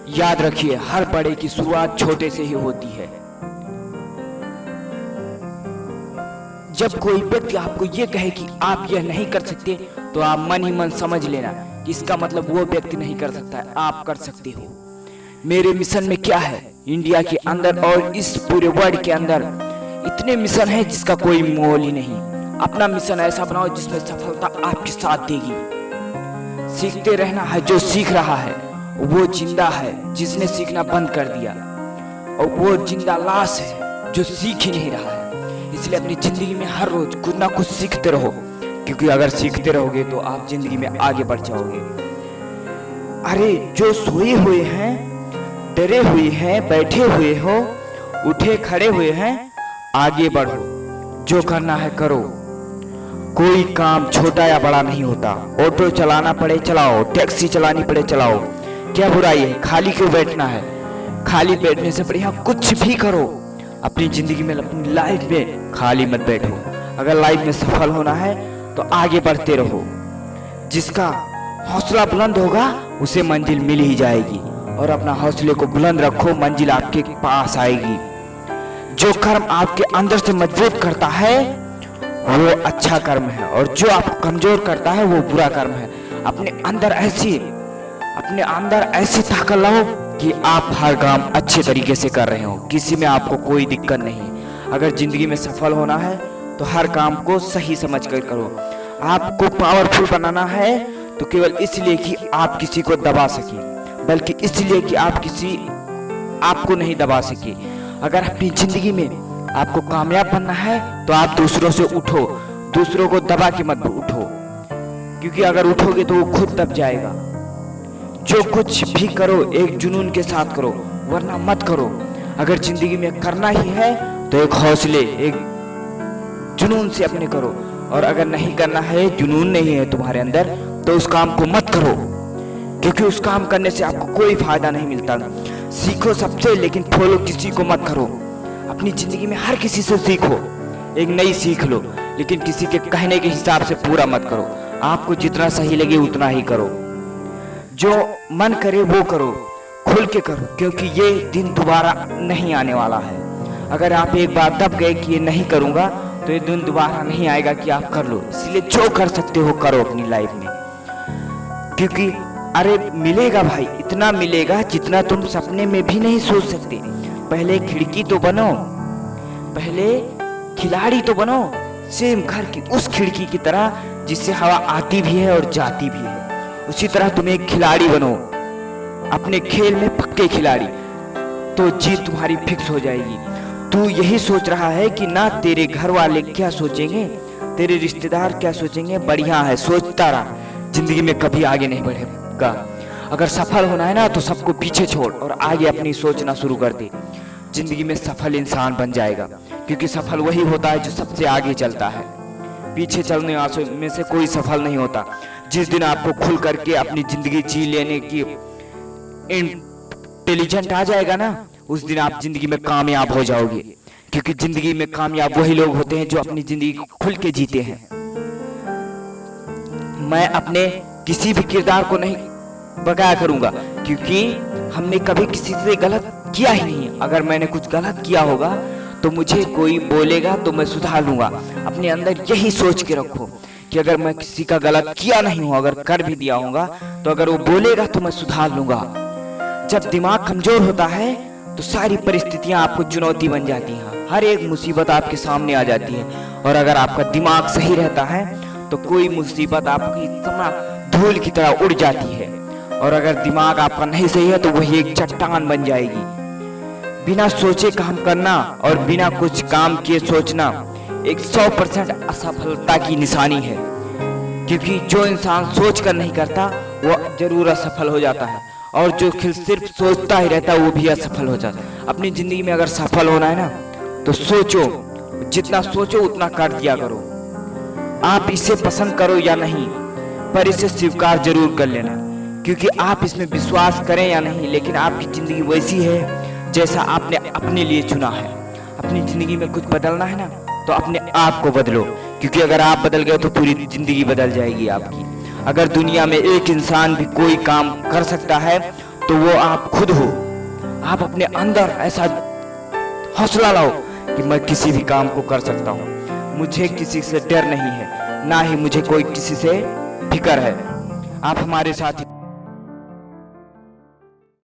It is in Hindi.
याद रखिए, हर बड़े की शुरुआत छोटे से ही होती है। जब कोई व्यक्ति आपको ये कहे कि आप यह नहीं कर सकते, तो आप मन ही मन समझ लेना कि इसका मतलब वो व्यक्ति नहीं कर सकता है, आप कर सकते हो। मेरे मिशन में क्या है, इंडिया के अंदर और इस पूरे वर्ल्ड के अंदर इतने मिशन हैं जिसका कोई मोल ही नहीं। अपना मिशन ऐसा बनाओ जिसमें सफलता आपके साथ देगी। सीखते रहना है, जो सीख रहा है वो जिंदा है, जिसने सीखना बंद कर दिया, और वो जिंदा लाश है जो सीख ही नहीं रहा है। इसलिए अपनी जिंदगी में हर रोज कुछ ना कुछ सीखते रहो, क्योंकि अगर सीखते रहोगे तो आप जिंदगी में आगे बढ़ जाओगे। अरे जो सोए हुए हैं, डरे हुए हैं, बैठे हुए हो, उठे खड़े हुए हैं, आगे बढ़ो, जो करना है करो। कोई काम छोटा या बड़ा नहीं होता। ऑटो चलाना पड़े चलाओ, टैक्सी चलानी पड़े चलाओ, क्या बुराई है? खाली क्यों बैठना है? खाली बैठने से बढ़िया कुछ भी करो अपनी जिंदगी में, अपनी लाइफ में खाली मत बैठो। अगर लाइफ में सफल होना है तो आगे बढ़ते रहो। जिसका हौसला बुलंद होगा उसे मंजिल मिल ही जाएगी, और अपना हौसले को बुलंद रखो, मंजिल आपके पास आएगी। जो कर्म आपके अंदर से मजबूत करता है वो अच्छा कर्म है, और जो आपको कमजोर करता है वो बुरा कर्म है। अपने अंदर ऐसी ताकत लाओ कि आप हर काम अच्छे तरीके से कर रहे हो, किसी में आपको कोई दिक्कत नहीं। अगर जिंदगी में सफल होना है तो हर काम को सही समझ कर करो। आपको पावरफुल बनाना है तो केवल इसलिए कि आप किसी को दबा सके, बल्कि इसलिए कि आपको नहीं दबा सके। अगर अपनी जिंदगी में आपको कामयाब बनना है तो आप दूसरों से उठो, दूसरों को दबा के मत उठो, क्योंकि अगर उठोगे तो वो खुद दब जाएगा। जो कुछ भी करो एक जुनून के साथ करो, वरना मत करो। अगर जिंदगी में करना ही है तो एक हौसले, एक जुनून से अपने करो, और अगर नहीं करना है, जुनून नहीं है तुम्हारे अंदर, तो उस काम को मत करो, क्योंकि उस काम करने से आपको कोई फायदा नहीं मिलता। सीखो सबसे, लेकिन फॉलो किसी को मत करो। अपनी जिंदगी में हर किसी से सीखो, एक नई सीख लो, लेकिन किसी के कहने के हिसाब से पूरा मत करो। आपको जितना सही लगे उतना ही करो। जो मन करे वो करो, खुल के करो, क्योंकि ये दिन दोबारा नहीं आने वाला है। अगर आप एक बार दब गए कि ये नहीं करूंगा, तो ये दिन दोबारा नहीं आएगा कि आप कर लो। इसलिए जो कर सकते हो करो अपनी लाइफ में, क्योंकि अरे मिलेगा भाई, इतना मिलेगा जितना तुम सपने में भी नहीं सोच सकते। पहले खिड़की तो बनो, पहले खिलाड़ी तो बनो, सेम घर की उस खिड़की की तरह जिससे हवा आती भी है और जाती भी है। उसी तरह तुम एक खिलाड़ी बनो, अपने खेल में पक्के खिलाड़ी, तो जीत तुम्हारी फिक्स हो जाएगी। तू यही सोच रहा है कि ना तेरे घर वाले क्या सोचेंगे, तेरे रिश्तेदार क्या सोचेंगे, बढ़िया है, सोचता रहा, जिंदगी में कभी आगे नहीं बढ़ेगा। अगर सफल होना है ना तो सबको पीछे छोड़ और आगे अपनी सोचना शुरू कर दे। जिंदगी में सफल इंसान बन जाएगा, क्योंकि सफल वही होता है जो सबसे आगे चलता है। पीछे चलने वालों में से कोई सफल नहीं होता। जिस दिन आपको खुल करके अपनी जिंदगी जी लेने की इंटेलिजेंट आ जाएगा ना, उस दिन आप जिंदगी में कामयाब हो जाओगे, क्योंकि जिंदगी में कामयाब वही लोग होते हैं जो अपनी जिंदगी को खुल के जीते हैं। मैं अपने किसी भी किरदार को नहीं बगाया करूंगा, क्योंकि हमने कभी किसी से गलत किया ही नहीं। अगर मैंने कुछ गलत किया होगा तो मुझे कोई बोलेगा तो मैं सुधार लूंगा। अपने अंदर यही सोच के रखो कि अगर मैं किसी का गलत किया नहीं हूं, अगर कर भी दिया होगा तो अगर वो बोलेगा तो मैं सुधार लूंगा। जब दिमाग कमजोर होता है तो सारी परिस्थितियां आपको चुनौती बन जाती हैं, हर एक मुसीबत आपके सामने आ जाती है। और अगर आपका दिमाग सही रहता है तो कोई मुसीबत आपकी धूल की तरह उड़ जाती है, और अगर दिमाग आपका नहीं सही है तो वही एक चट्टान बन जाएगी। बिना सोचे काम करना और बिना कुछ काम किए सोचना एक 100% असफलता की निशानी है, क्योंकि जो इंसान सोच कर नहीं करता वो जरूर असफल हो जाता है, और जो सिर्फ सोचता ही रहता है वो भी असफल हो जाता है। अपनी जिंदगी में अगर सफल होना है ना तो सोचो, जितना सोचो उतना कर दिया करो। आप इसे पसंद करो या नहीं, पर इसे स्वीकार जरूर कर लेना, क्योंकि आप इसमें विश्वास करें या नहीं, लेकिन आपकी जिंदगी वैसी है जैसा आपने अपने लिए चुना है। अपनी जिंदगी में कुछ बदलना है ना तो अपने आप को बदलो, क्योंकि अगर आप बदल गए तो पूरी जिंदगी बदल जाएगी आपकी। अगर दुनिया में एक इंसान भी कोई काम कर सकता है तो वो आप खुद हो। आप अपने अंदर ऐसा हौसला लाओ कि मैं किसी भी काम को कर सकता हूँ। मुझे किसी से डर नहीं है, ना ही मुझे कोई किसी से फिक्र है। आप हमारे साथ